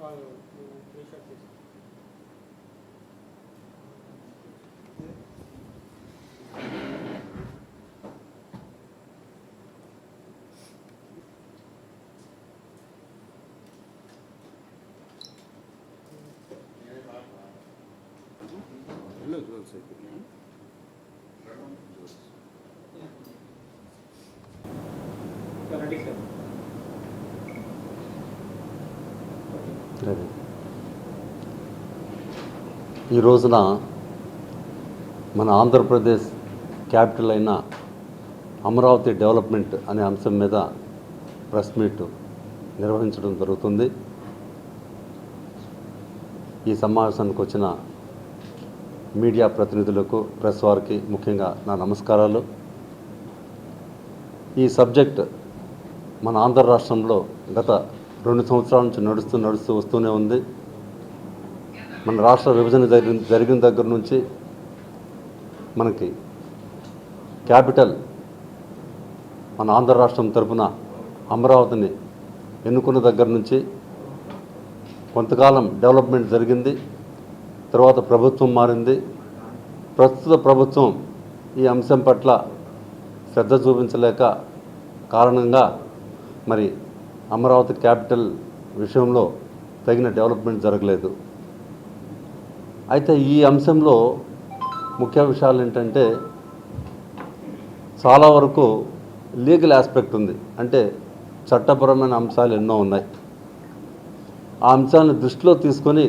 ఈ రోజున మన ఆంధ్రప్రదేశ్ క్యాపిటల్ అయిన అమరావతి డెవలప్మెంట్ అనే అంశం మీద ప్రెస్ మీట్ నిర్వహించడం జరుగుతుంది. ఈ సమావేశానికి వచ్చిన మీడియా ప్రతినిధులకు, ప్రెస్ వారికి ముఖ్యంగా నా నమస్కారాలు. ఈ సబ్జెక్ట్ మన ఆంధ్ర రాష్ట్రంలో గత 2 సంవత్సరాల నుంచి నడుస్తూ వస్తూనే ఉంది. మన రాష్ట్ర విభజన జరిగిన దగ్గర నుంచి మనకి క్యాపిటల్ మన ఆంధ్ర రాష్ట్రం తరపున అమరావతిని ఎన్నుకున్న దగ్గర నుంచి కొంతకాలం డెవలప్మెంట్ జరిగింది. తర్వాత ప్రభుత్వం మారింది. ప్రస్తుత ప్రభుత్వం ఈ అంశం పట్ల శ్రద్ధ చూపించలేక కారణంగా మరి అమరావతి క్యాపిటల్ విషయంలో తగిన డెవలప్మెంట్ జరగలేదు. అయితే ఈ అంశంలో ముఖ్య విషయాలు ఏంటంటే చాలా వరకు లీగల్ ఆస్పెక్ట్ ఉంది. అంటే చట్టపరమైన అంశాలు ఎన్నో ఉన్నాయి. ఆ అంశాలను దృష్టిలో తీసుకొని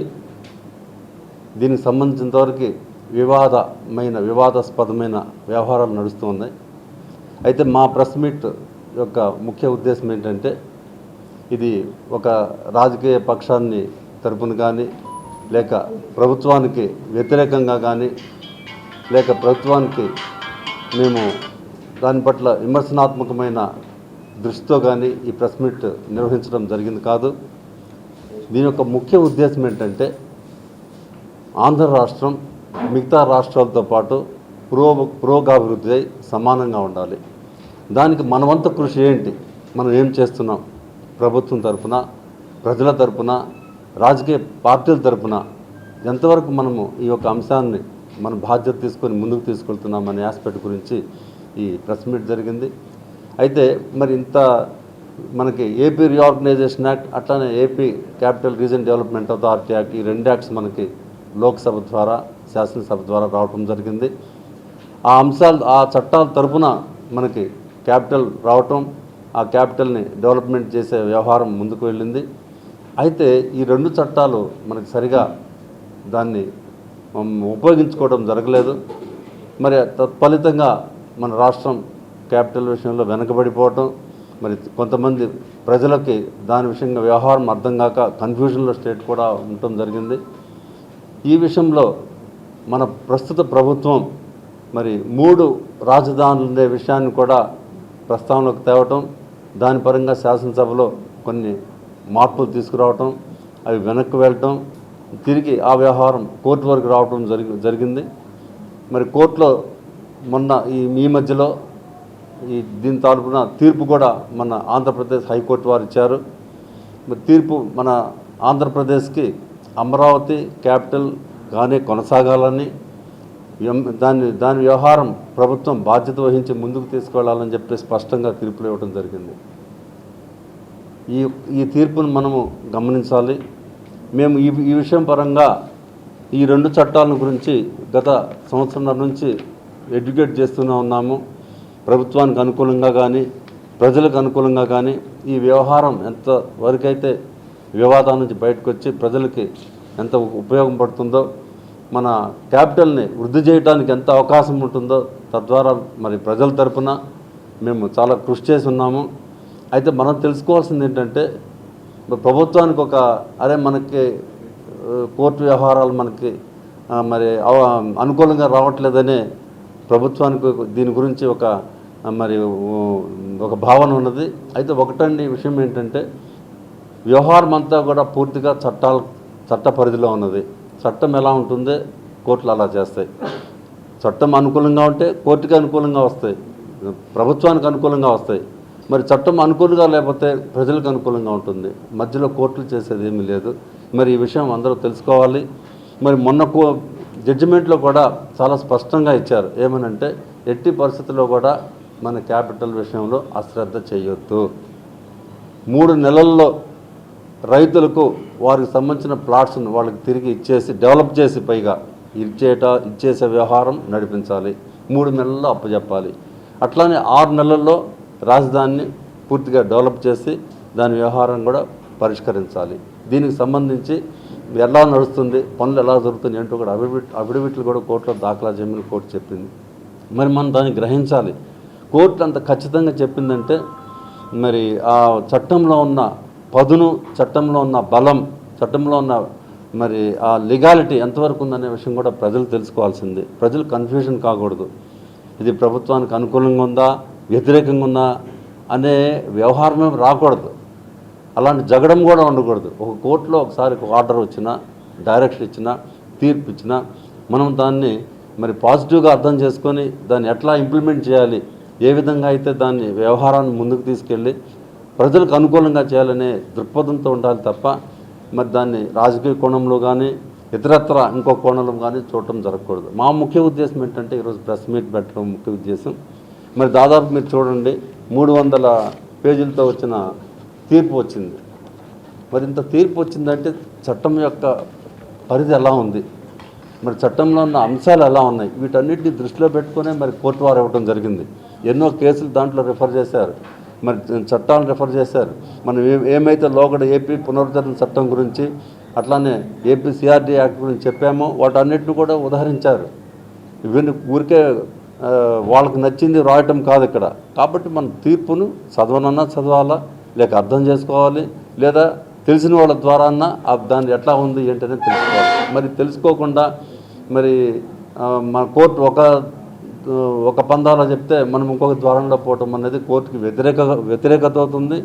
దీనికి సంబంధించినంతవరకు వివాదాస్పదమైన వ్యవహారాలు నడుస్తూ ఉన్నాయి. అయితే మా ప్రెస్ మీట్ యొక్క ముఖ్య ఉద్దేశం ఏంటంటే ఇది ఒక రాజకీయ పక్షాన్ని తరపున కానీ, లేక ప్రభుత్వానికి వ్యతిరేకంగా కానీ, లేక ప్రభుత్వానికి మేము దాని పట్ల విమర్శనాత్మకమైన దృష్టితో కానీ ఈ ప్రెస్ మీట్ నిర్వహించడం జరిగింది కాదు. దీని యొక్క ముఖ్య ఉద్దేశం ఏంటంటే ఆంధ్ర రాష్ట్రం మిగతా రాష్ట్రాలతో పాటు పురోగాభివృద్ధి అయి సమానంగా ఉండాలి. దానికి మనవంత కృషి ఏంటి, మనం ఏం చేస్తున్నాం, ప్రభుత్వం తరపున, ప్రజల తరపున, రాజకీయ పార్టీల తరపున ఎంతవరకు మనము ఈ యొక్క అంశాన్ని మన బాధ్యత తీసుకొని ముందుకు తీసుకెళ్తున్నాం అనే ఆస్పెక్ట్ గురించి ఈ ప్రెస్ మీట్ జరిగింది. అయితే మరి ఇంత మనకి ఏపీ రీఆర్గనైజేషన్ యాక్ట్, అట్లానే AP capital region development authority act, ఈ 2 యాక్ట్స్ మనకి లోక్సభ ద్వారా, శాసనసభ ద్వారా రావటం జరిగింది. ఆ చట్టాల తరపున మనకి క్యాపిటల్ రావటం, ఆ క్యాపిటల్ని డెవలప్మెంట్ చేసే వ్యవహారం ముందుకు వెళ్ళింది. అయితే ఈ 2 చట్టాలు మనకి సరిగా దాన్ని ఉపయోగించుకోవడం జరగలేదు. మరి తత్ఫలితంగా మన రాష్ట్రం క్యాపిటల్ విషయంలో వెనకబడిపోవటం, మరి కొంతమంది ప్రజలకి దాని విషయంగా వ్యవహారం అర్థం కాక కన్ఫ్యూజన్లో స్టేట్ కూడా ఉండటం జరిగింది. ఈ విషయంలో మన ప్రస్తుత ప్రభుత్వం మరి 3 రాజధానులు ఉండే విషయాన్ని కూడా ప్రస్తావనలోకి తేవటం, దాని పరంగా శాసనసభలో కొన్ని మార్పులు తీసుకురావటం, అవి వెనక్కి వెళ్ళటం, తిరిగి ఆ వ్యవహారం కోర్టు వరకు రావటం జరిగింది. మరి కోర్టులో మొన్న ఈ మధ్యలో దీని తరపున తీర్పు కూడా మన ఆంధ్రప్రదేశ్ హైకోర్టు వారు ఇచ్చారు. మరి తీర్పు మన ఆంధ్రప్రదేశ్కి అమరావతి క్యాపిటల్ గానే కొనసాగాలని, దాని వ్యవహారం ప్రభుత్వం బాధ్యత వహించి ముందుకు తీసుకెళ్లాలని చెప్పి స్పష్టంగా తీర్పులు ఇవ్వడం జరిగింది. ఈ తీర్పును మనము గమనించాలి. మేము ఈ విషయం పరంగా ఈ 2 చట్టాల గురించి గత సంవత్సరంన్నర నుంచి ఎడ్యుకేట్ చేస్తూనే ఉన్నాము. ప్రభుత్వానికి అనుకూలంగా కానీ, ప్రజలకు అనుకూలంగా కానీ ఈ వ్యవహారం ఎంతవరకైతే వివాదాల నుంచి బయటకు వచ్చి ప్రజలకి ఎంత ఉపయోగపడుతుందో, మన క్యాపిటల్ని వృద్ధి చేయడానికి ఎంత అవకాశం ఉంటుందో, తద్వారా మరి ప్రజల తరపున మేము చాలా కృషి చేసి ఉన్నాము. అయితే మనం తెలుసుకోవాల్సింది ఏంటంటే ప్రభుత్వానికి మనకి కోర్టు వ్యవహారాలు మనకి మరి అనుకూలంగా రావట్లేదనే ప్రభుత్వానికి దీని గురించి ఒక భావన ఉన్నది. అయితే ఒకటండి విషయం ఏంటంటే వ్యవహారం అంతా కూడా పూర్తిగా చట్ట పరిధిలో ఉన్నది. చట్టం ఎలా ఉంటుందో కోర్టులు అలా చేస్తాయి. చట్టం అనుకూలంగా ఉంటే కోర్టుకి అనుకూలంగా వస్తాయి, ప్రభుత్వానికి అనుకూలంగా వస్తాయి. మరి చట్టం అనుకూలంగా లేకపోతే ప్రజలకు అనుకూలంగా ఉంటుంది. మధ్యలో కోర్టులు చేసేది ఏమీ లేదు. మరి ఈ విషయం అందరూ తెలుసుకోవాలి. మరి మొన్న జడ్జిమెంట్లో కూడా చాలా స్పష్టంగా ఇచ్చారు. ఏమనంటే ఎట్టి పరిస్థితుల్లో కూడా మన క్యాపిటల్ విషయంలో అశ్రద్ధ చేయొద్దు. 3 నెలల్లో రైతులకు వారికి సంబంధించిన ప్లాట్స్ను వాళ్ళకి తిరిగి ఇచ్చేసి డెవలప్ చేసి పైగా ఇచ్చేసే వ్యవహారం నడిపించాలి. 3 నెలల్లో అప్పచెప్పాలి. అట్లానే 6 నెలల్లో రాజధానిని పూర్తిగా డెవలప్ చేసి దాని వ్యవహారం కూడా పరిష్కరించాలి. దీనికి సంబంధించి ఎలా నడుస్తుంది, పనులు ఎలా జరుగుతుంది అంటూ కూడా అఫిడవిట్లు కూడా కోర్టులో దాఖలా చేయమని కోర్టు చెప్పింది. మరి మనం దాన్ని గ్రహించాలి. కోర్టు అంత ఖచ్చితంగా చెప్పిందంటే మరి ఆ చట్టంలో ఉన్న పదును, చట్టంలో ఉన్న బలం, చట్టంలో ఉన్న మరి ఆ లీగాలిటీ ఎంతవరకు ఉందనే విషయం కూడా ప్రజలు తెలుసుకోవాల్సింది. ప్రజలు కన్ఫ్యూజన్ కాకూడదు. ఇది ప్రభుత్వానికి అనుకూలంగా ఉందా, వ్యతిరేకంగా ఉందా అనే వ్యవహారమే రాకూడదు. అలాంటి జగడం కూడా ఉండకూడదు. ఒక కోర్టులో ఒకసారి ఒక ఆర్డర్ వచ్చినా, డైరెక్షన్ ఇచ్చినా, తీర్పు ఇచ్చినా మనం దాన్ని మరి పాజిటివ్గా అర్థం చేసుకొని దాన్ని ఎట్లా ఇంప్లిమెంట్ చేయాలి, ఏ విధంగా అయితే దాన్ని వ్యవహారాన్ని ముందుకు తీసుకెళ్ళి ప్రజలకు అనుకూలంగా చేయాలనే దృక్పథంతో ఉండాలి తప్ప మరి దాన్ని రాజకీయ కోణంలో కానీ ఇతరత్ర ఇంకో కోణంలో కానీ చూడటం జరగకూడదు. మా ముఖ్య ఉద్దేశం ఏంటంటే ఈరోజు ప్రెస్ మీట్ పెట్టడం ముఖ్య ఉద్దేశం. మరి దాదాపు మీరు చూడండి 300 పేజీలతో వచ్చిన తీర్పు వచ్చింది. మరి ఇంత తీర్పు వచ్చిందంటే చట్టం యొక్క పరిధి ఎలా ఉంది, మరి చట్టంలో ఉన్న అంశాలు ఎలా ఉన్నాయి, వీటన్నిటిని దృష్టిలో పెట్టుకునే మరి కోర్టు వారు ఇవ్వడం జరిగింది. ఎన్నో కేసులు దాంట్లో రిఫర్ చేశారు, మరి చట్టాలను రిఫర్ చేశారు. మనం ఏమైతే లోగడ ఏపీ పునరుద్ధరణ చట్టం గురించి అట్లానే ఏపీ సిఆర్డీ యాక్ట్ గురించి చెప్పామో వాటన్నిటిని కూడా ఉదాహరించారు. ఇవన్నీ ఊరికే వాళ్ళకి నచ్చింది రాయటం కాదు ఇక్కడ. కాబట్టి మన తీర్పును చదవనన్నా చదవాలా, లేక అర్థం చేసుకోవాలి, లేదా తెలిసిన వాళ్ళ ద్వారా దాన్ని ఎట్లా ఉంది ఏంటనే తెలుసుకోవాలి. మరి తెలుసుకోకుండా మరి మన కోర్టు ఒక పందాలో చెప్తే మనం ఇంకొక ద్వారంలో పోవటం అనేది కోర్టుకి వ్యతిరేకత అవుతుంది.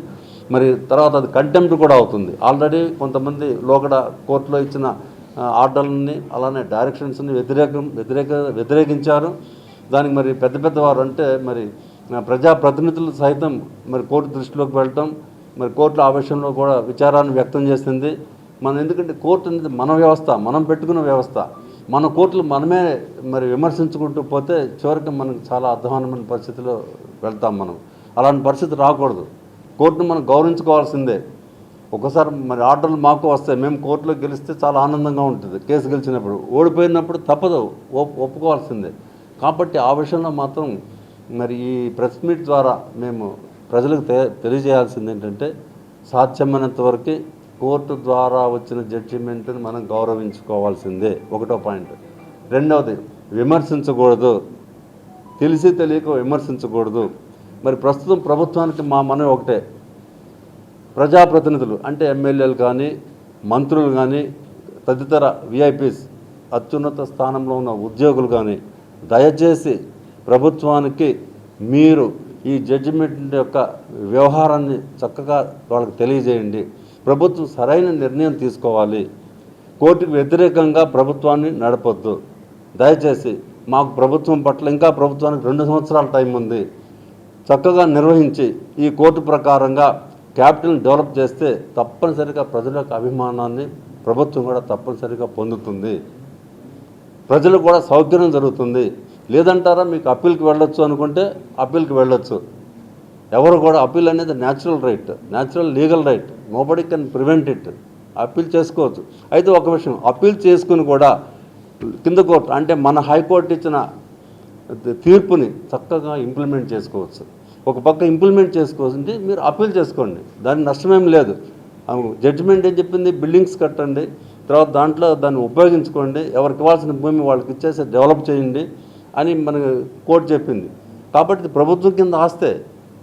మరి తర్వాత అది కంటెంప్ట్ కూడా అవుతుంది. ఆల్రెడీ కొంతమంది లోకడ కోర్టులో ఇచ్చిన ఆర్డర్లని అలానే డైరెక్షన్స్ని వ్యతిరేకించారు. దానికి మరి పెద్ద వారు అంటే మరి ప్రజాప్రతినిధులు సైతం మరి కోర్టు దృష్టిలోకి వెళ్ళటం, మరి కోర్టులో ఆ విషయంలో కూడా విచారాన్ని వ్యక్తం చేసింది. ఎందుకంటే కోర్టు అనేది మన వ్యవస్థ, మనం పెట్టుకున్న వ్యవస్థ. మన కోర్టులు మనమే మరి విమర్శించుకుంటూ పోతే చివరికి మనకు చాలా అధ్వానమైన పరిస్థితిలో వెళ్తాం. మనం అలాంటి పరిస్థితి రాకూడదు. కోర్టును మనం గౌరవించుకోవాల్సిందే. ఒకసారి మరి ఆర్డర్లు మాకు వస్తాయి, మేము కోర్టులో గెలిస్తే చాలా ఆనందంగా ఉంటుంది. కేసు గెలిచినప్పుడు, ఓడిపోయినప్పుడు తప్పదు, ఒప్పుకోవాల్సిందే. కాబట్టి ఆ విషయంలో మాత్రం మరి ఈ ప్రెస్ మీట్ ద్వారా మేము ప్రజలకు తెలియజేయాల్సింది ఏంటంటే సాధ్యమైనంత వరకు కోర్టు ద్వారా వచ్చిన జడ్జిమెంట్ని మనం గౌరవించుకోవాల్సిందే. 1వ పాయింట్. 2వది విమర్శించకూడదు, తెలిసి తెలియక విమర్శించకూడదు. మరి ప్రస్తుతం ప్రభుత్వానికి మా మనవి ఒకటే, ప్రజాప్రతినిధులు అంటే ఎమ్మెల్యేలు కానీ మంత్రులు కానీ తదితర విఐపీస్ అత్యున్నత స్థానంలో ఉన్న ఉద్యోగులు కానీ దయచేసి ప్రభుత్వానికి మీరు ఈ జడ్జిమెంట్ యొక్క వ్యవహారాన్ని చక్కగా వాళ్ళకి తెలియజేయండి. ప్రభుత్వం సరైన నిర్ణయం తీసుకోవాలి. కోర్టుకు వ్యతిరేకంగా ప్రభుత్వాన్ని నడపొద్దు. దయచేసి మాకు ప్రభుత్వం పట్ల ఇంకా ప్రభుత్వానికి 2 సంవత్సరాల టైం ఉంది. చక్కగా నిర్వహించి ఈ కోర్టు ప్రకారంగా క్యాపిటల్ని డెవలప్ చేస్తే తప్పనిసరిగా ప్రజల యొక్క అభిమానాన్ని ప్రభుత్వం కూడా తప్పనిసరిగా పొందుతుంది. ప్రజలకు కూడా సౌకర్యం జరుగుతుంది. లేదంటారా మీకు అప్పీల్కి వెళ్ళొచ్చు అనుకుంటే అప్పీల్కి వెళ్ళొచ్చు. ఎవరు కూడా అప్పీల్ అనేది natural right, natural legal right. Nobody can prevent it. Appeal చేసుకోవచ్చు. అయితే ఒక విషయం, అప్పీల్ చేసుకుని కూడా కింద కోర్టు అంటే మన హైకోర్టు ఇచ్చిన తీర్పుని చక్కగా ఇంప్లిమెంట్ చేసుకోవచ్చు. ఒక పక్క ఇంప్లిమెంట్ చేసుకోవాల్సింది మీరు అప్పీల్ చేసుకోండి, దాని నష్టమేం లేదు. జడ్జిమెంట్ ఏం చెప్పింది, బిల్డింగ్స్ కట్టండి, తర్వాత దాంట్లో దాన్ని ఉపయోగించుకోండి, ఎవరికి ఇవ్వాల్సిన భూమి వాళ్ళకి ఇచ్చేసి డెవలప్ చేయండి అని మన కోర్టు చెప్పింది. కాబట్టి ప్రభుత్వం కింద ఆస్తే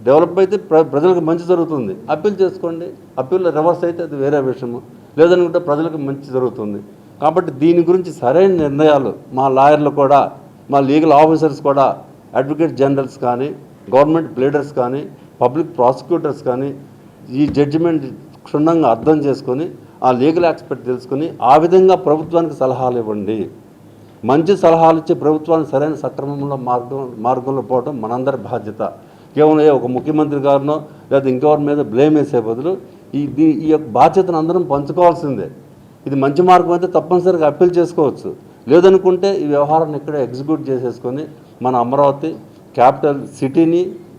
డెవలప్ అయితే ప్రజలకు మంచి జరుగుతుంది. అప్పీల్ చేసుకోండి. అప్పీల్ రివర్స్ అయితే అది వేరే విషయము, లేదనుకుంటే ప్రజలకు మంచి జరుగుతుంది. కాబట్టి దీని గురించి సరైన నిర్ణయాలు మా లాయర్లు కూడా, మా లీగల్ ఆఫీసర్స్ కూడా, అడ్వకేట్ జనరల్స్ కానీ, గవర్నమెంట్ ప్లీడర్స్ కానీ, పబ్లిక్ ప్రాసిక్యూటర్స్ కానీ ఈ జడ్జిమెంట్ క్షుణ్ణంగా అర్థం చేసుకొని ఆ లీగల్ ఎక్స్పర్ట్ తెలుసుకొని ఆ విధంగా ప్రభుత్వానికి సలహాలు ఇవ్వండి. మంచి సలహాలు ఇచ్చి ప్రభుత్వానికి సరైన సక్రమంలో మార్గంలో పోవడం మనందరి బాధ్యత. కేవలం ఒక ముఖ్యమంత్రి గారినో లేదా ఇంకెవరి మీద బ్లేమ్ వేసే బదులు ఈ యొక్క బాధ్యతను అందరం పంచుకోవాల్సిందే. ఇది మంచి మార్గం అయితే తప్పనిసరిగా అప్పీల్ చేసుకోవచ్చు. లేదనుకుంటే ఈ వ్యవహారాన్ని ఇక్కడే ఎగ్జిక్యూట్ చేసేసుకొని మన అమరావతి క్యాపిటల్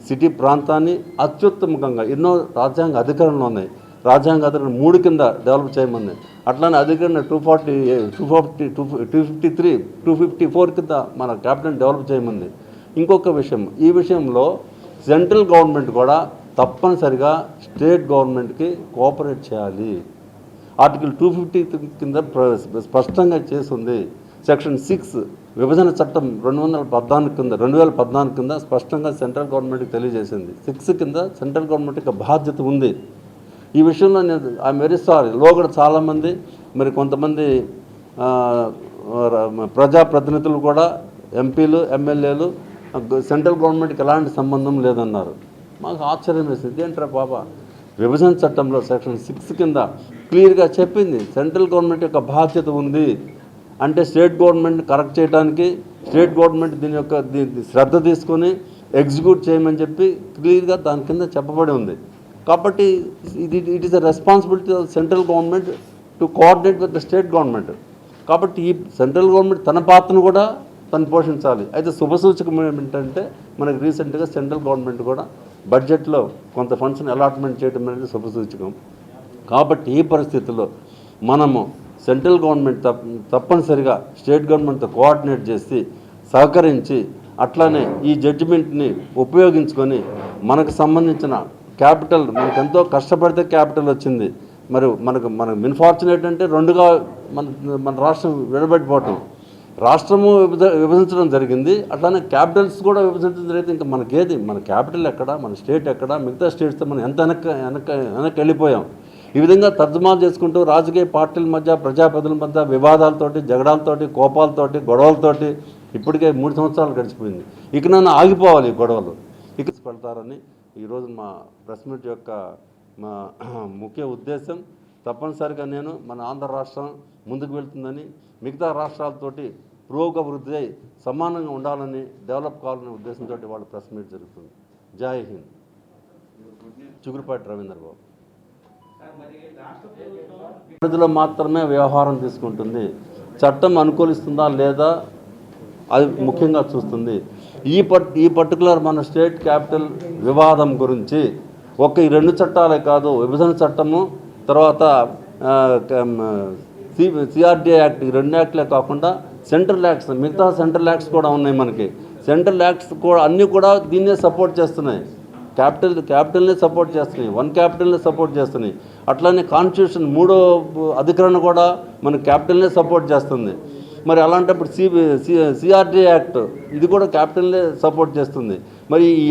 సిటీ ప్రాంతాన్ని అత్యుత్తమంగా ఎన్నో రాజ్యాంగ అధికారంలో ఉన్నాయి. రాజ్యాంగ అధికారం 3 కింద డెవలప్ చేయమని, అట్లానే అధికారం 253, 254 కింద మన క్యాపిటల్ డెవలప్ చేయమంది. ఇంకొక విషయం, ఈ విషయంలో సెంట్రల్ గవర్నమెంట్ కూడా తప్పనిసరిగా స్టేట్ గవర్నమెంట్కి కోఆపరేట్ చేయాలి. ఆర్టికల్ 250 కింద స్పష్టంగా చేస్తుంది. సెక్షన్ 6 విభజన చట్టం 2014 కింద స్పష్టంగా సెంట్రల్ గవర్నమెంట్కి తెలియజేసింది. 6 కింద సెంట్రల్ గవర్నమెంట్కి బాధ్యత ఉంది. ఈ విషయంలో నేను ఐఎమ్ వెరీ సారీ. లోగడ చాలామంది మరి కొంతమంది ప్రజాప్రతినిధులు కూడా ఎంపీలు ఎమ్మెల్యేలు సెంట్రల్ గవర్నమెంట్కి ఎలాంటి సంబంధం లేదన్నారు. మాకు ఆశ్చర్యం వేసింది. ఏంట్రా బాబా, విభజన చట్టంలో సెక్షన్ 6 కింద క్లియర్గా చెప్పింది సెంట్రల్ గవర్నమెంట్ యొక్క బాధ్యత ఉంది. అంటే స్టేట్ గవర్నమెంట్ కరెక్ట్ చేయడానికి స్టేట్ గవర్నమెంట్ దీని యొక్క శ్రద్ధ తీసుకొని ఎగ్జిక్యూట్ చేయమని చెప్పి క్లియర్గా దాని కింద చెప్పబడి ఉంది. కాబట్టి it is the responsibility of central government to coordinate with the state government. కాబట్టి ఈ సెంట్రల్ గవర్నమెంట్ తన పాత్రను కూడా తను పోషించాలి. అయితే శుభసూచకం ఏమిటంటే మనకి రీసెంట్గా సెంట్రల్ గవర్నమెంట్ కూడా బడ్జెట్లో కొంత ఫండ్స్ని అలాట్మెంట్ చేయడం అనేది శుభసూచకం. కాబట్టి ఈ పరిస్థితుల్లో మనము సెంట్రల్ గవర్నమెంట్ తప్పనిసరిగా స్టేట్ గవర్నమెంట్తో కోఆర్డినేట్ చేసి సహకరించి అట్లానే ఈ జడ్జిమెంట్ని ఉపయోగించుకొని మనకు సంబంధించిన క్యాపిటల్, మనకు ఎంతో కష్టపడితే క్యాపిటల్ వచ్చింది. మరి మనకు ఇన్ఫార్చునేట్ అంటే 2గా మన రాష్ట్రం విడబడిపోవటం, రాష్ట్రము విభజించడం జరిగింది. అట్లానే క్యాపిటల్స్ కూడా విభజించడం జరిగింది. ఇంకా మనకేది, మన క్యాపిటల్ ఎక్కడ, మన స్టేట్ ఎక్కడ, మిగతా స్టేట్స్తో మనం ఎంత వెనక్కి వెళ్ళిపోయాం. ఈ విధంగా తర్జుమా చేసుకుంటూ రాజకీయ పార్టీల మధ్య, ప్రజాప్రతినిధుల మధ్య వివాదాలతోటి, జగడాలతోటి, కోపాలతోటి, గొడవలతోటి ఇప్పటికే 3 సంవత్సరాలు గడిచిపోయింది. ఇక నన్ను ఆగిపోవాలి ఈ గొడవలు. ఇక పెడతారని ఈరోజు మా ప్రెస్ మీట్ యొక్క మా ముఖ్య ఉద్దేశం. తప్పనిసరిగా నేను మన ఆంధ్ర రాష్ట్రం ముందుకు వెళ్తుందని, మిగతా రాష్ట్రాలతోటి పురోగవృద్ధి అయి సమానంగా ఉండాలని, డెవలప్ కావాలనే ఉద్దేశంతో వాళ్ళ ప్రెస్ మీట్ జరుగుతుంది. జై హింద్. చిగురుపాటి రవీంద్ర బాబు. పరిధిలో మాత్రమే వ్యవహారం తీసుకుంటుంది. చట్టం అనుకూలిస్తుందా లేదా అది ముఖ్యంగా చూస్తుంది. ఈ పర్టికులర్ మన స్టేట్ క్యాపిటల్ వివాదం గురించి ఈ 2 చట్టాలే కాదు, విభజన చట్టము, తర్వాత సిఆర్డిఏ యాక్ట్, ఈ 2 యాక్ట్లే కాకుండా సెంట్రల్ యాక్ట్స్, మిగతా సెంట్రల్ యాక్ట్స్ కూడా ఉన్నాయి మనకి. సెంట్రల్ యాక్ట్స్ కూడా అన్నీ కూడా దీన్నే సపోర్ట్ చేస్తున్నాయి. క్యాపిటల్నే సపోర్ట్ చేస్తున్నాయి, 1 క్యాపిటల్నే సపోర్ట్ చేస్తున్నాయి. అట్లానే కాన్స్టిట్యూషన్ 3వ అధికరణ కూడా మన క్యాపిటల్నే సపోర్ట్ చేస్తుంది. మరి అలాంటప్పుడు సిఆర్డిఏ యాక్ట్ ఇది కూడా క్యాపిటల్నే సపోర్ట్ చేస్తుంది. మరి ఈ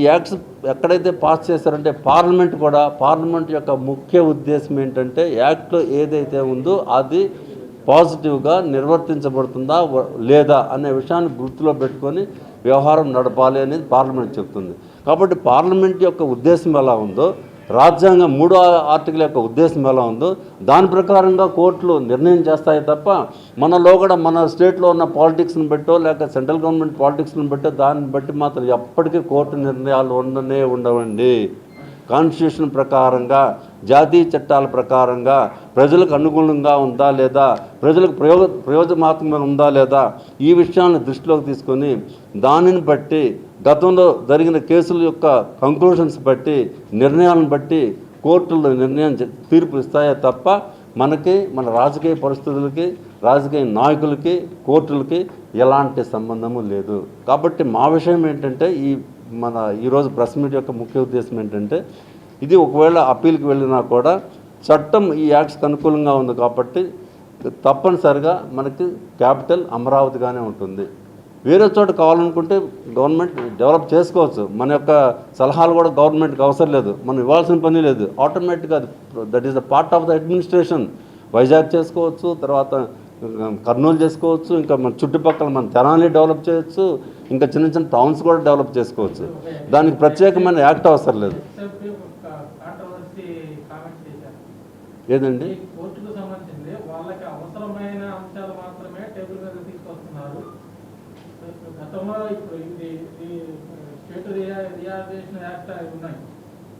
యాక్ట్స్ ఎక్కడైతే పాస్ చేశారంటే పార్లమెంట్ యొక్క ముఖ్య ఉద్దేశం ఏంటంటే యాక్ట్లో ఏదైతే ఉందో అది పాజిటివ్గా నిర్వర్తించబడుతుందా లేదా అనే విషయాన్ని గుర్తులో పెట్టుకొని వ్యవహారం నడపాలి అనేది పార్లమెంట్ చెప్తుంది. కాబట్టి పార్లమెంట్ యొక్క ఉద్దేశం ఎలా ఉందో, రాజ్యాంగం 3వ ఆర్టికల్ యొక్క ఉద్దేశం ఎలా ఉందో దాని ప్రకారంగా కోర్టులు నిర్ణయం చేస్తాయి తప్ప మనలో కూడా మన స్టేట్లో ఉన్న పాలిటిక్స్ని బట్టో లేక సెంట్రల్ గవర్నమెంట్ పాలిటిక్స్ని బట్టో దాన్ని బట్టి మాత్రం ఎప్పటికీ కోర్టు నిర్ణయాలు ఉండవండి. కాన్స్టిట్యూషన్ ప్రకారంగా, జాతీయ చట్టాల ప్రకారంగా ప్రజలకు అనుగుణంగా ఉందా లేదా, ప్రజలకు ప్రయోజనాత్మకంగా ఉందా లేదా, ఈ విషయాలను దృష్టిలోకి తీసుకొని దానిని బట్టి గతంలో జరిగిన కేసుల యొక్క కంక్లూషన్స్ బట్టి, నిర్ణయాలను బట్టి కోర్టులు తీర్పు ఇస్తాయే తప్ప మనకి మన రాజకీయ పరిస్థితులకి, రాజకీయ నాయకులకి, కోర్టులకి ఎలాంటి సంబంధము లేదు. కాబట్టి మా విషయం ఏంటంటే ఈరోజు ప్రెస్ మీట్ యొక్క ముఖ్య ఉద్దేశం ఏంటంటే ఇది ఒకవేళ అప్పీల్కి వెళ్ళినా కూడా చట్టం ఈ యాక్ట్స్కి అనుకూలంగా ఉంది కాబట్టి తప్పనిసరిగా మనకి క్యాపిటల్ అమరావతిగానే ఉంటుంది. వేరే చోట కావాలనుకుంటే గవర్నమెంట్ డెవలప్ చేసుకోవచ్చు. మన యొక్క సలహాలు కూడా గవర్నమెంట్కి అవసరం లేదు, మనం ఇవ్వాల్సిన పని లేదు. ఆటోమేటిక్గా that is the part of the administration. Vizag చేసుకోవచ్చు, తర్వాత కర్నూలు చేసుకోవచ్చు, ఇంకా మన చుట్టుపక్కల మన తెనాలి డెవలప్ చేయొచ్చు, ఇంకా చిన్న చిన్న టౌన్స్ కూడా డెవలప్ చేసుకోవచ్చు. దానికి ప్రత్యేకమైన యాక్ట్ అవసరం లేదు. ఏదండి?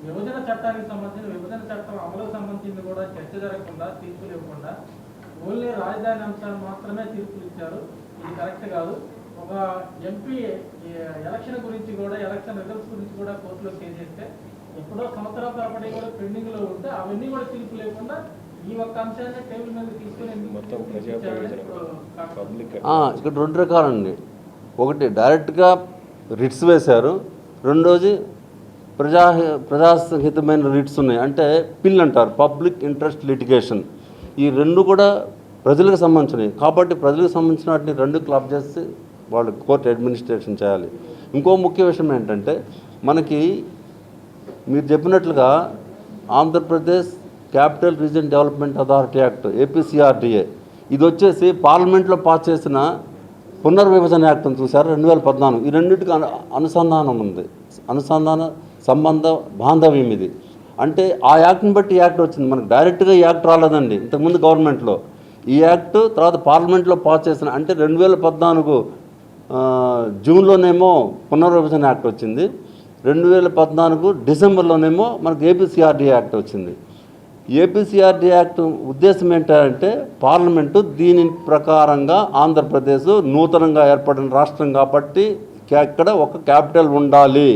విభజన చట్టానికి సంబంధించిన విభజన చట్టం అమలుకు సంబంధించి కూడా చర్చ జరగకుండా తీర్పులు ఇవ్వకుండా ఓన్లీ రాజధాని అంశాలు మాత్రమే తీర్పులు ఇచ్చారు. ఇది కరెక్ట్ కాదు. ఒక ఎంపీ ఎలక్షన్ గురించి కూడా ఎలక్షన్ రిజల్ట్స్ గురించి కూడా కోర్టులో కేసేస్తే ఎప్పుడో సంవత్సరాల తరబడి కూడా పెండింగ్ లో ఉంటే అవన్నీ కూడా తీర్పు లేకుండా ఈ ఒక్క అంశాన్ని టేబుల్ మీద తీసుకుని ఇక్కడ రెండు రకాలండి. ఒకటి డైరెక్ట్గా రిట్స్ వేశారు, రెండోది ప్రజాహితమైన రిట్స్ ఉన్నాయి, అంటే పిల్ అంటారు, పబ్లిక్ ఇంట్రెస్ట్ లిటిగేషన్. ఈ రెండు కూడా ప్రజలకు సంబంధించినవి కాబట్టి ప్రజలకు సంబంధించిన వాటిని రెండు క్లబ్ చేసి వాళ్ళు కోర్టు అడ్మినిస్ట్రేషన్ చేయాలి. ఇంకో ముఖ్య విషయం ఏంటంటే మనకి మీరు చెప్పినట్లుగా Andhra Pradesh capital region development authority act APCRDA ఇది వచ్చేసి పార్లమెంట్లో పాస్ చేసిన పునర్విభజన యాక్ట్ అని చూసారు 2014. ఈ రెండింటికి అనుసంధానం ఉంది, అనుసంధాన సంబంధ బాంధవ్యం ఇది. అంటే ఆ యాక్ట్ని బట్టి యాక్ట్ వచ్చింది, మనకు డైరెక్ట్గా ఈ యాక్ట్ రాలేదండి ఇంతకుముందు గవర్నమెంట్లో. ఈ యాక్ట్ తర్వాత పార్లమెంట్లో పాస్ చేసిన అంటే 2014 జూన్లోనేమో పునర్విభజన యాక్ట్ వచ్చింది, 2014 డిసెంబర్లోనేమో మనకు ఏపీసీఆర్డీ యాక్ట్ వచ్చింది. ఏపీసీఆర్డీ యాక్ట్ ఉద్దేశం ఏంటంటే పార్లమెంటు దీని ప్రకారంగా ఆంధ్రప్రదేశ్ నూతనంగా ఏర్పడిన రాష్ట్రం కాబట్టి ఇక్కడ ఒక క్యాపిటల్ ఉండాలి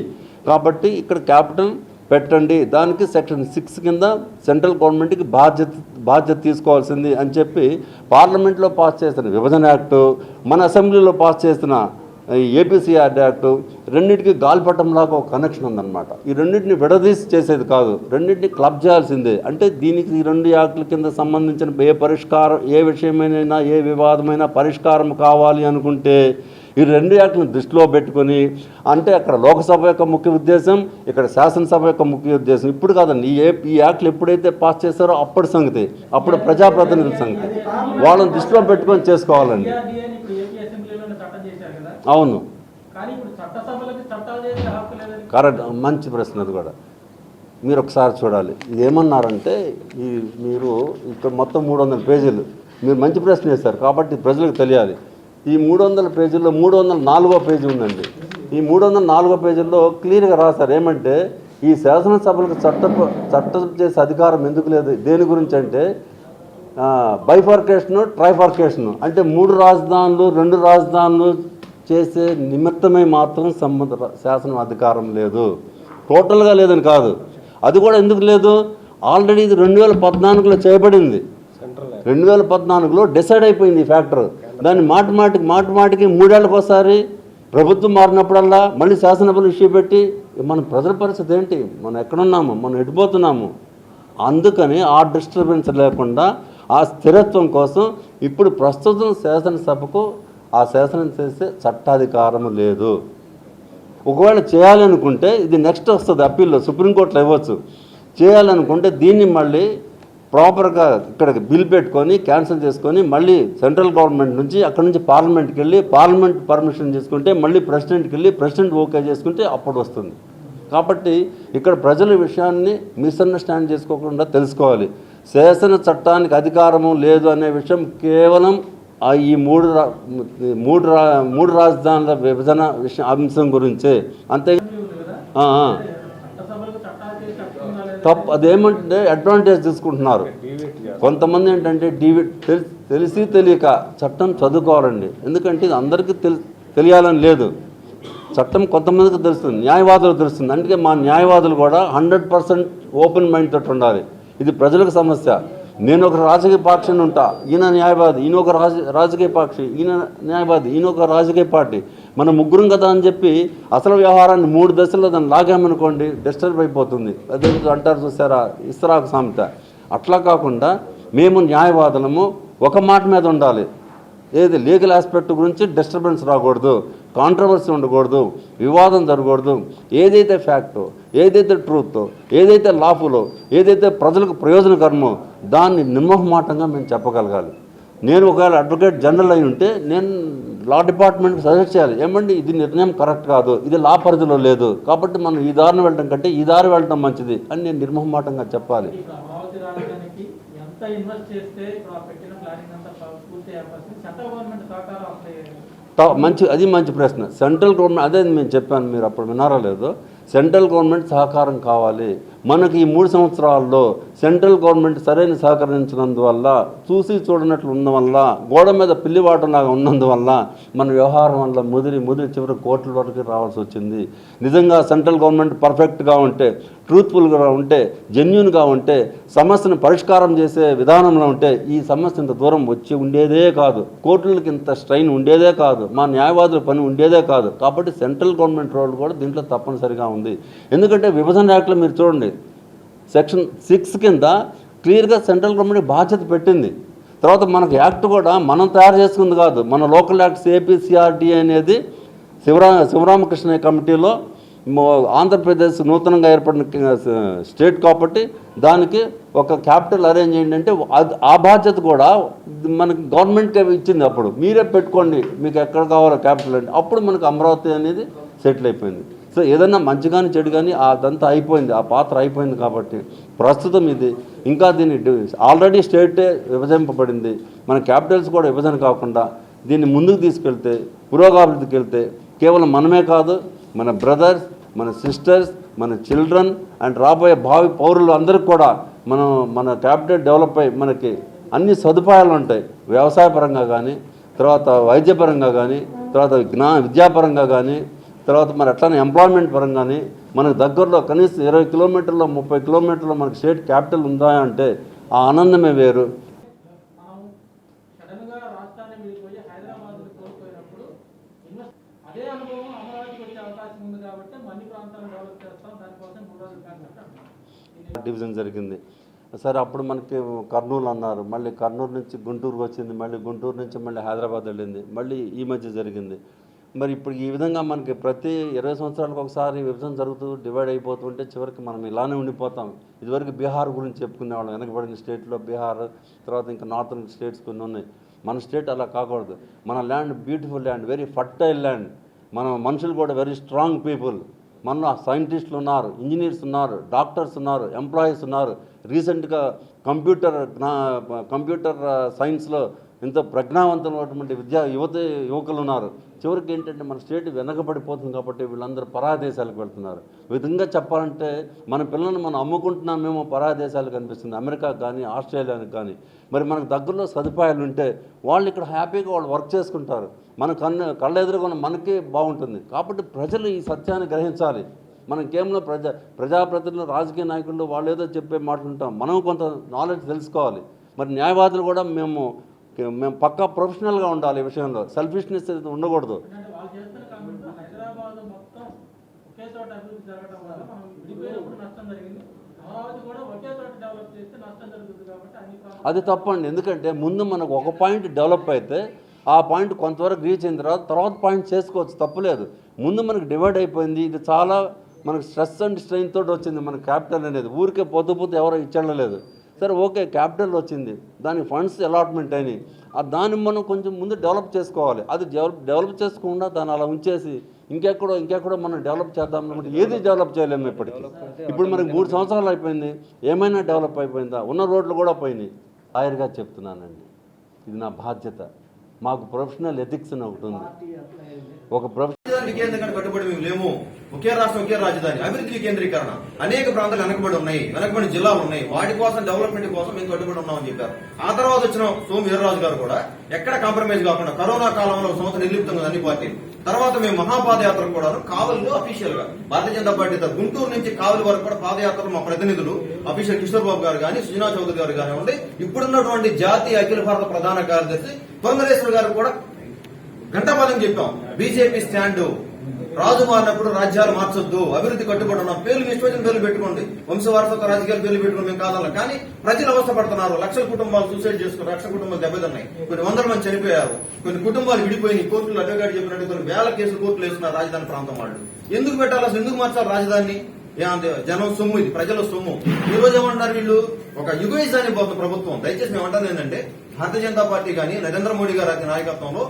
కాబట్టి ఇక్కడ క్యాపిటల్ పెట్టండి, దానికి సెక్షన్ 6 కింద సెంట్రల్ గవర్నమెంట్కి బాధ్యత తీసుకోవాల్సింది అని చెప్పి పార్లమెంట్లో పాస్ చేసిన విభజన యాక్టు, మన అసెంబ్లీలో పాస్ చేసిన ఏపీసీఆర్డీ యాక్టు రెండింటికి గాలిపటంలాగా ఒక కనెక్షన్ ఉందన్నమాట. ఈ రెండింటిని విడదీసి చేసేది కాదు, రెండింటిని క్లబ్ చేయాల్సిందే. అంటే దీనికి ఈ రెండు యాక్టుల కింద సంబంధించిన ఏ విషయమైనా ఏ వివాదమైనా పరిష్కారం కావాలి అనుకుంటే ఈ రెండు యాక్ట్లను దృష్టిలో పెట్టుకొని, అంటే అక్కడ లోకసభ యొక్క ముఖ్య ఉద్దేశం, ఇక్కడ శాసనసభ యొక్క ముఖ్య ఉద్దేశం ఇప్పుడు కాదండి. ఈ యాక్ట్లు ఎప్పుడైతే పాస్ చేస్తారో అప్పటి సంగతి, అప్పుడు ప్రజాప్రతినిధుల సంగతి, వాళ్ళని దృష్టిలో పెట్టుకొని చేసుకోవాలండి. అవును, కరెక్ట్, మంచి ప్రశ్న అది కూడా. మీరు ఒకసారి చూడాలి, ఇది ఏమన్నారంటే మీరు ఇక్కడ మొత్తం 300 పేజీలు, మీరు మంచి ప్రశ్న వేశారు కాబట్టి ప్రజలకు తెలియాలి. ఈ 300 పేజీల్లో 304వ పేజీ ఉందండి. ఈ 304వ పేజీల్లో క్లియర్గా రాశారు ఏమంటే ఈ శాసనసభలకు చట్టం చేసే అధికారం ఎందుకు లేదు, దేని గురించి అంటే బైఫార్కేషను ట్రైఫార్కేషను, అంటే 3 రాజధానులు 2 రాజధానులు చేసే నిమిత్తమే మాత్రం శాసనం అధికారం లేదు, టోటల్గా లేదని కాదు. అది కూడా ఎందుకు లేదు, ఆల్రెడీ ఇది 2014లో చేయబడింది, 2014లో డిసైడ్ అయిపోయింది ఈ ఫ్యాక్టర్. దాన్ని మాటిమాటికి 3 ఏళ్ళకి ఒకసారి ప్రభుత్వం మారినప్పుడల్లా మళ్ళీ శాసనసభలు ఇష్యూ పెట్టి మన ప్రజల పరిస్థితి ఏంటి, మనం ఎక్కడున్నాము, మనం ఎడిపోతున్నాము. అందుకని ఆ డిస్టర్బెన్స్ లేకుండా ఆ స్థిరత్వం కోసం ఇప్పుడు ప్రస్తుతం శాసనసభకు ఆ శాసనం చేసే చట్టాధికారం లేదు. ఒకవేళ చేయాలనుకుంటే ఇది నెక్స్ట్ వస్తుంది, అప్పీల్లో సుప్రీంకోర్టులో ఇవ్వచ్చు. చేయాలనుకుంటే దీన్ని మళ్ళీ ప్రాపర్గా ఇక్కడికి బిల్ పెట్టుకొని క్యాన్సిల్ చేసుకొని మళ్ళీ సెంట్రల్ గవర్నమెంట్ నుంచి అక్కడి నుంచి పార్లమెంట్కి వెళ్ళి పార్లమెంట్ పర్మిషన్ చేసుకుంటే మళ్ళీ ప్రెసిడెంట్కి వెళ్ళి ప్రెసిడెంట్ ఓకే చేసుకుంటే అప్పుడు వస్తుంది. కాబట్టి ఇక్కడ ప్రజల విషయాన్ని మిస్అండర్స్టాండ్ చేసుకోకుండా తెలుసుకోవాలి. శాసన చట్టానికి అధికారము లేదు అనే విషయం కేవలం ఈ మూడు రాజధానుల విభజన అంశం గురించే, అంతే. తప్పు అదేమంటే అడ్వాంటేజ్ తీసుకుంటున్నారు కొంతమంది. ఏంటంటే తెలిసి తెలియక చట్టం చదువుకోవాలండి, ఎందుకంటే ఇది అందరికీ తెలియాలని లేదు. చట్టం కొంతమందికి తెలుస్తుంది, న్యాయవాదులకు తెలుస్తుంది. అందుకే మా న్యాయవాదులు కూడా 100% ఓపెన్ మైండ్ తోటి ఉండాలి. ఇది ప్రజలకు సమస్య. నేను ఒక రాజకీయ పార్టీని ఉంటా, ఈయన న్యాయవాది, ఈయన ఒక రాజకీయ పార్టీ, ఈయన న్యాయవాది, ఈయన ఒక రాజకీయ పార్టీ, మన ముగ్గురం కదా అని చెప్పి అసలు వ్యవహారాన్ని 3 దశల్లో దాన్ని లాగామనుకోండి డిస్టర్బ్ అయిపోతుంది. అదే అంటారు చూసారా ఇస్రాకు సామెత, అట్లా కాకుండా మేము న్యాయవాదులము ఒక మాట మీద ఉండాలి. ఏది లీగల్ ఆస్పెక్ట్ గురించి డిస్టర్బెన్స్ రాకూడదు, కాంట్రవర్సీ ఉండకూడదు, వివాదం జరగకూడదు. ఏదైతే ఫ్యాక్టో, ఏదైతే ట్రూతో, ఏదైతే లాఫులో, ఏదైతే ప్రజలకు ప్రయోజనకరమో దాన్ని నిర్మోహమాటంగా మేము చెప్పగలగాలి. నేను ఒకవేళ అడ్వకేట్ జనరల్ అయి ఉంటే నేను లా డిపార్ట్మెంట్కి సజెస్ట్ చేయాలి, ఏమండి ఇది నిర్ణయం కరెక్ట్ కాదు, ఇది లా పరిధిలో లేదు, కాబట్టి మనం ఈ దారిని వెళ్ళడం కంటే ఈ దారి వెళ్ళడం మంచిది అని నేను నిర్మోహమాటంగా చెప్పాలి. మంచి ప్రశ్న. సెంట్రల్ గవర్నమెంట్, అదే నేను చెప్పాను, మీరు అప్పుడు వినారా లేదో, సెంట్రల్ గవర్నమెంట్ సహకారం కావాలి. మనకి ఈ 3 సంవత్సరాల్లో సెంట్రల్ గవర్నమెంట్ సరైన సహకరించినందువల్ల, చూసి చూడనట్లు ఉన్నవల్ల, గోడ మీద పిల్లివాటంలాగా ఉన్నందువల్ల మన వ్యవహారం వల్ల ముదిరి చివరి కోట్ల వరకు రావాల్సి వచ్చింది. నిజంగా సెంట్రల్ గవర్నమెంట్ పర్ఫెక్ట్గా ఉంటే, ట్రూత్ఫుల్గా ఉంటే, జెన్యూన్గా ఉంటే, సమస్యను పరిష్కారం చేసే విధానంలో ఉంటే ఈ సమస్య ఇంత దూరం వచ్చి ఉండేదే కాదు, కోర్టులకి ఇంత స్ట్రెయిన్ ఉండేదే కాదు, మా న్యాయవాదుల పని ఉండేదే కాదు. కాబట్టి సెంట్రల్ గవర్నమెంట్ రోల్ కూడా దీంట్లో తప్పనిసరిగా ఉంది. ఎందుకంటే విభజన యాక్ట్లో మీరు చూడండి, సెక్షన్ 6 కింద క్లియర్గా సెంట్రల్ గవర్నమెంట్ బాధ్యత పెట్టింది. తర్వాత మనకు యాక్ట్ కూడా మనం తయారు చేసుకుంది కాదు, మన లోకల్ యాక్ట్స్ ఏపీసీఆర్డీ అనేది శివరామకృష్ణ కమిటీలో ఆంధ్రప్రదేశ్ నూతనంగా ఏర్పడిన స్టేట్ కాబట్టి దానికి ఒక క్యాపిటల్ అరేంజ్ చేయండి అంటే ఆ బాధ్యత కూడా మనకి గవర్నమెంట్కి ఇచ్చింది. అప్పుడు మీరే పెట్టుకోండి మీకు ఎక్కడ కావాలో క్యాపిటల్ అంటే అప్పుడు మనకు అమరావతి అనేది సెటిల్ అయిపోయింది. సో ఏదన్నా మంచి కానీ చెడు కానీ అదంతా అయిపోయింది, ఆ పాత్ర అయిపోయింది. కాబట్టి ప్రస్తుతం ఇది ఇంకా దీన్ని ఆల్రెడీ స్టేటే విభజింపబడింది, మన క్యాపిటల్స్ కూడా విభజన కాకుండా దీన్ని ముందుకు తీసుకెళ్తే, పురోగతికి వెళ్తే కేవలం మనమే కాదు, మన బ్రదర్స్, మన సిస్టర్స్, మన చిల్డ్రన్ అండ్ రాబోయే భావి పౌరులు అందరికీ కూడా మన క్యాపిటల్ డెవలప్ అయ్యి మనకి అన్ని సదుపాయాలు ఉంటాయి. వ్యవసాయ పరంగా కానీ, తర్వాత వైద్యపరంగా కానీ, తర్వాత విద్యాపరంగా కానీ, తర్వాత మరి అట్లానే ఎంప్లాయ్మెంట్ పరంగానే మనకు దగ్గరలో కనీసం 20 కిలోమీటర్లో 30 కిలోమీటర్లో మనకు స్టేట్ క్యాపిటల్ ఉందా అంటే ఆ ఆనందమే వేరు. మనం సడన్గా రాష్ట్రాన్ని విడిపోయి హైదరాబాద్ని కోల్పోయినప్పుడు అదే అనుభవం అమరావతికి వచ్చే అవకాశం ఉంది కాబట్టి అన్ని ప్రాంతాలను డెవలప్ చేస్తాం, దానికోసం 3 రోజులు కాన్సెప్ట్ డివిజన్ జరిగింది. సరే అప్పుడు మనకి కర్నూలు అన్నారు, మళ్ళీ కర్నూలు నుంచి గుంటూరుకు వచ్చింది, మళ్ళీ గుంటూరు నుంచి మళ్ళీ హైదరాబాద్ వెళ్ళింది, మళ్ళీ ఈ మధ్య జరిగింది. మరి ఇప్పుడు ఈ విధంగా మనకి ప్రతి 20 సంవత్సరాలకు ఒకసారి విభజన జరుగుతూ డివైడ్ అయిపోతుంటే చివరికి మనం ఇలానే ఉండిపోతాం. ఇదివరకు బీహార్ గురించి చెప్పుకునేవాళ్ళం, వెనకబడిన స్టేట్లో బీహార్, తర్వాత ఇంకా నార్థన్ స్టేట్స్ కొన్ని ఉన్నాయి. మన స్టేట్ అలా కాకూడదు. మన land beautiful land, very fertile land, మన మనుషులు కూడా వెరీ స్ట్రాంగ్ పీపుల్. మన సైంటిస్టులు ఉన్నారు, ఇంజనీర్స్ ఉన్నారు, డాక్టర్స్ ఉన్నారు, ఎంప్లాయీస్ ఉన్నారు. రీసెంట్గా కంప్యూటర్ సైన్స్లో ఎంతో ప్రజ్ఞావంతమైనటువంటి యువకులు ఉన్నారు. చివరికి ఏంటంటే మన స్టేట్ వెనకబడిపోతుంది కాబట్టి వీళ్ళందరూ పరాయ దేశాలకు వెళ్తున్నారు. విధంగా చెప్పాలంటే మన పిల్లల్ని మనం అమ్ముకుంటున్నామేమో పరాయ దేశాలకు అనిపిస్తుంది, అమెరికాకు కానీ ఆస్ట్రేలియాకి కానీ. మరి మనకు దగ్గరలో సదుపాయాలు ఉంటే వాళ్ళు ఇక్కడ హ్యాపీగా వాళ్ళు వర్క్ చేసుకుంటారు, మన కళ్ళ ఎదురుగా మనకే బాగుంటుంది. కాబట్టి ప్రజలు ఈ సత్యాన్ని గ్రహించాలి. మనం కేవలం ప్రజాప్రతినిధులు, రాజకీయ నాయకులు వాళ్ళు ఏదో చెప్పే మాట్లాడుతాం, మనం కొంత నాలెడ్జ్ తెలుసుకోవాలి. మరి న్యాయవాదులు కూడా మేము పక్కా ప్రొఫెషనల్గా ఉండాలి. ఈ విషయంలో సెల్ఫిష్నెస్ ఉండకూడదు. వాళ్ళు చేస్తున్న కామెంట్ హైదరాబాద్ మొత్తం ఒకే చోట అభివృద్ధి జరగడం వల్ల మనం విడిపోయినప్పుడు నష్టం జరిగింది, అమరావతి కూడా ఒకే చోట డెవలప్ చేస్తే నష్టం జరుగుతుంది కాబట్టి అన్ని అది తప్పండి. ఎందుకంటే ముందు మనకు ఒక పాయింట్ డెవలప్ అయితే ఆ పాయింట్ కొంతవరకు రీచ్ అయిన తర్వాత పాయింట్ చేసుకోవచ్చు, తప్పులేదు. ముందు మనకు డివైడ్ అయిపోయింది. ఇది చాలా మనకు స్ట్రెస్ అండ్ స్ట్రెయిన్ తోటి వచ్చింది మన క్యాపిటల్ అనేది. ఊరికే పోతే ఎవరో ఇచ్చేళ్ళలేదు. సరే ఓకే, క్యాపిటల్ వచ్చింది, దానికి ఫండ్స్ అలాట్మెంట్ అయినాయి, దాన్ని మనం కొంచెం ముందు డెవలప్ చేసుకోవాలి. అది డెవలప్ చేసుకోకుండా దాన్ని అలా ఉంచేసి ఇంకెక్కడో మనం డెవలప్ చేద్దాం అనుకుంటే ఏది డెవలప్ చేయలేము. ఇప్పుడు మనకి 3 సంవత్సరాలు అయిపోయింది, ఏమైనా డెవలప్ అయిపోయిందా? ఉన్న రోడ్లు కూడా పోయినాయి. లాయర్గా చెప్తున్నానండి, ఇది నా బాధ్యత. మాకు ప్రొఫెషనల్ ఎథిక్స్ అని ఒకటి ఉంది. ఒక వికేంద్రీకరణ కట్టుబడి మేము లేము. ఒకే రాష్ట్రం ఒకే రాజధాని, అభివృద్ధి వికేంద్రీకరణ. అనేక ప్రాంతాలు వెనకబడి ఉన్నాయి, వెనకబడి జిల్లాలు ఉన్నాయి, వాటి కోసం డెవలప్మెంట్ కోసం మేము కట్టుబడి ఉన్నామని చెప్పారు. ఆ తర్వాత వచ్చిన సోము వీర్రాజు గారు కూడా ఎక్కడ కాంప్రమైజ్ కాకుండా కరోనా కాలంలో 1 సంవత్సరం నిర్లిప్తం అన్ని పార్టీలు. తర్వాత మేము మహాపాదయాత్ర కూడా కావలిలో అఫీషియల్ గా భారతీయ జనతా పార్టీ గుంటూరు నుంచి కావలి వరకు కూడా పాదయాత్రలు మా ప్రతినిధులు అఫీషియల్ కిషోర్ బాబు గారు కానీ, సుజనా చౌదరి గారు కానివ్వండి, ఇప్పుడున్నటువంటి జాతీయ అఖిల భారత ప్రధాన కార్యదర్శి పురంధరేశ్వర్ గారు కూడా గంటపాదం చెప్పాం. బీజేపీ స్టాండ్, రాజు మారినప్పుడు రాజ్యాలు మార్చొద్దు, అభివృద్ధి కట్టుబడి ఉన్నాం. పేర్లు ఇష్టమైన పేర్లు పెట్టుకోండి, వంశవారసత్వ రాజకీయాలు పేర్లు పెట్టుకోండి, మేము కాదన్నా. కానీ ప్రజలు అవస్థ పడుతున్నారు. లక్షల కుటుంబాలు సూసైడ్ చేసుకున్నారు, లక్షల కుటుంబాలు దెబ్బతిన్నాయి, కొన్ని వందల మంది చనిపోయారు, కొన్ని కుటుంబాలు విడిపోయినాయి. కోర్టులు అడ్వకేట్ చెప్పినట్టు కొన్ని వేల కేసులు కోర్టులు వేస్తున్నారు రాజధాని ప్రాంతం వాళ్ళు. ఎందుకు పెట్టాలి అసలు? ఎందుకు మార్చాలి రాజధానిని? జనం సొమ్ము, ఇది ప్రజల సొమ్ము. ఈ రోజు ఏమంటారు వీళ్ళు? ఒక యుగైజాన్ని పోతుంది ప్రభుత్వం. దయచేసి మేము అంటారు ఏంటంటే, భారతీయ జనతా పార్టీ కానీ నరేంద్ర మోడీ గారి నాయకత్వంలో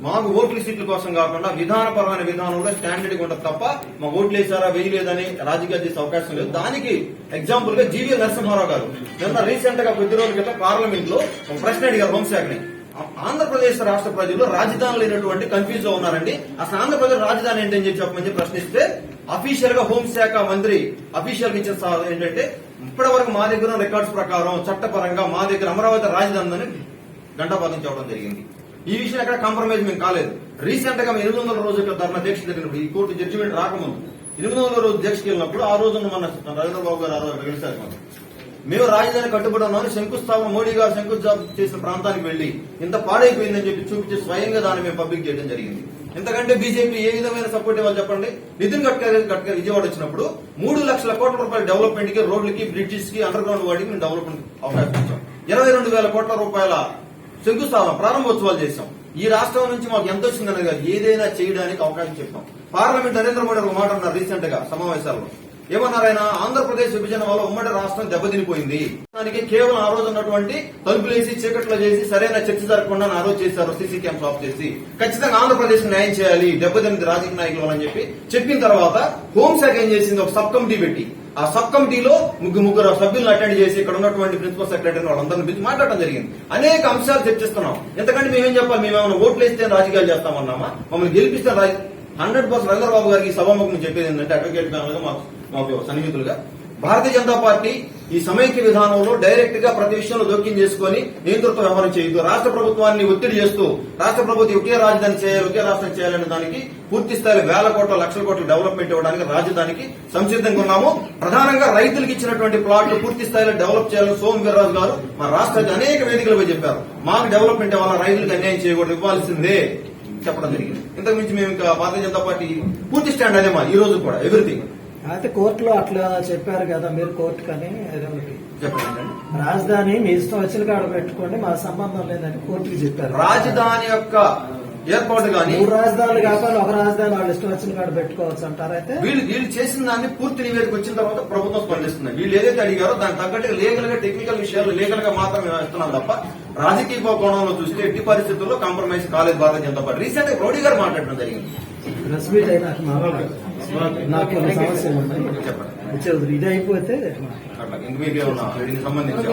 మాకు ఓట్ల సీట్ల కోసం కాకుండా విధానపరమైన విధానంలో స్టాండర్డ్ ఉంటుంది తప్ప మా ఓట్లు వేసారా వేయలేదని రాజకీయాలు చేసే అవకాశం లేదు. దానికి ఎగ్జాంపుల్ గా జీవీ నరసింహారావు గారు నిన్న రీసెంట్ గా కొద్ది రోజుల క్రితం పార్లమెంట్ లో ఒక ప్రశ్న అడిగారు హోంశాఖని. ఆంధ్రప్రదేశ్ రాష్ట్ర ప్రజలు రాజధాని లేనటువంటి కన్ఫ్యూజ్ లో ఉన్నారండి, అసలు ఆంధ్రప్రదేశ్ రాజధాని ఏంటని చెప్పమని ప్రశ్నిస్తే అఫీషియల్ గా హోంశాఖ మంత్రి అఫీషియల్ గా ఇచ్చిన సలహా ఏంటంటే ఇప్పటి వరకు మా దగ్గర రికార్డ్స్ ప్రకారం చట్టపరంగా మా దగ్గర అమరావతి రాజధాని గంటపాతం చేయడం జరిగింది. ఈ విషయం ఎక్కడ కాంప్రమైజ్ మేము కాలేదు. రీసెంట్ గా 800 రోజుల ధర్నా దీక్ష జరిగినప్పుడు ఈ కోర్టు జడ్జిమెంట్ రాకముందు 800 రోజు దీక్షకి వెళ్ళినప్పుడు ఆ రోజు మన రవీంద్రబాబు గారు ఆ రోజు గెలిచారు. మేము రాజధాని కట్టుబడి ఉన్నామని శంకుస్థాపన మోడీ గారు శంకుస్థాపన చేసిన ప్రాంతానికి వెళ్లి ఇంత పాడైపోయిందని చెప్పి చూపించి స్వయంగా దాన్ని మేము పబ్లిక్ చేయడం జరిగింది. ఇంతకంటే బీజేపీ ఏ విధమైన సపోర్ట్ ఇవ్వాలి చెప్పండి? నితిన్ గడ్కరీ విజయవాడ వచ్చినప్పుడు 3 లక్షల కోట్ల రూపాయల డెవలప్మెంట్ కి, రోడ్లకి, బ్రిడ్జెస్ కి, అండర్ గ్రౌండ్ వాటికి మేము డెవలప్మెంట్ అవకాశం ఇచ్చాం. 22,000 కోట్ల రూపాయల శంకుస్థాపన ప్రారంభోత్సవాలు చేశాం. ఈ రాష్ట్రం నుంచి మాకు ఎంత వచ్చిందని కాదు, ఏదైనా చేయడానికి అవకాశం చెప్పాం. పార్లమెంట్ నరేంద్ర మోడీ ఒక మాట అన్నారు రీసెంట్ గా సమావేశాల్లో. ఏమన్నారు ఆయన? ఆంధ్రప్రదేశ్ విభజన వల్ల ఉమ్మడి రాష్ట్రం దెబ్బతినిపోయింది. దానికి కేవలం ఆ రోజు ఉన్నటువంటి తలుపులేసి చీకట్లో చేసి సరైన చర్చ జరగకుండా ఆ రోజు చేశారు. సీసీ క్యాంప్స్ ఆఫ్ చేసి ఖచ్చితంగా ఆంధ్రప్రదేశ్ న్యాయం చేయాలి దెబ్బతిని రాజకీయ నాయకులు అని చెప్పిన తర్వాత హోంశాఖ ఏం చేసింది? ఒక సబ్ కమిటీ పెట్టి ఆ సబ్ కమిటీలో ముగ్గురు సభ్యులను అటెండ్ చేసి ఇక్కడ ఉన్నటువంటి ప్రిన్సిపల్ సెక్రటరీ వాళ్ళందరినీ పిలిచి మాట్లాడడం జరిగింది. అనేక అంశాలు చర్చిస్తున్నాం. ఎందుకంటే మేమేం చెప్పాలి? మేమేమైనా ఓట్లు వేస్తే రాజకీయాలు చేస్తామన్నామా? మమ్మల్ని గెలిపిస్తే 100% రవీంద్రబాబు గారికి ఈ సభాముఖం చెప్పేది ఏంటంటే అడ్వకేట్ గా మాకు సన్నిహితులుగా భారతీయ జనతా పార్టీ ఈ సమైక్య విధానంలో డైరెక్ట్ గా ప్రతి విషయంలో జోక్యం చేసుకుని నియంతృత్వ వ్యవహారం చేయొద్దు. రాష్ట్ర ప్రభుత్వాన్ని ఒత్తిడి చేస్తూ రాష్ట్ర ప్రభుత్వం ఒకే రాజధాని చేయాలి, ఒకే రాష్ట్రం చేయాలనే దానికి పూర్తి స్థాయిలో 1,000 కోట్ల, లక్షల కోట్ల డెవలప్మెంట్ ఇవ్వడానికి రాజధానికి సంసిద్ధంగా ఉన్నాము. ప్రధానంగా రైతులకు ఇచ్చినటువంటి ప్లాట్లు పూర్తి స్థాయిలో డెవలప్ చేయాలని సోము వీర్రాజు గారు మా రాష్ట్రానికి అనేక వేదికలపై చెప్పారు. మాకు డెవలప్మెంట్ ఇవ్వాలా, రైతులకు అన్యాయం చేయకూడదు, ఇవ్వాల్సిందే చెప్పడం జరిగింది. ఇంతకు మించి మేము ఇంకా భారతీయ జనతా పార్టీ పూర్తి స్టాండ్ అదే మా ఈ రోజు కూడా ఎవ్రీథింగ్. అయితే కోర్టులో అట్లా చెప్పారు కదా మీరు, కోర్టు కానీ చెప్పండి. రాజధాని మీ ఇష్టం వచ్చిన కాడ పెట్టుకోండి, మా సంబంధం లేదని కోర్టుకి చెప్పారు. రాజధాని యొక్క ఏర్పాటు కానీ 3 రాజధానులు కాకుండా ఒక రాజధాని వాళ్ళు ఇష్టం వచ్చిన కాడ పెట్టుకోవచ్చు అంటారు. అయితే వీళ్ళు చేసిన దాన్ని పూర్తి నివేదిక వచ్చిన తర్వాత ప్రభుత్వం స్పందిస్తుంది. వీళ్ళు ఏదైతే అడిగారో దానికి తగ్గట్టుగా లీగల్ గా, టెక్నికల్ విషయాలు లీగల్ గా మాత్రమే ఇస్తున్నాం తప్ప రాజకీయ కోణంలో చూస్తే ఎట్టి పరిస్థితుల్లో కాంప్రమైజ్ కాలేదు భారతీయ జనతా పార్టీ. రీసెంట్ గా మోడీ గారు మాట్లాడడం జరిగింది. ప్రెస్ మీట్ అయినాక నాకు కొన్ని సమస్యలు ఉన్నాయి, చెప్పండి. ఇది అయిపోతే అట్లా ఇంక మీకేమన్నా వీటికి సంబంధించి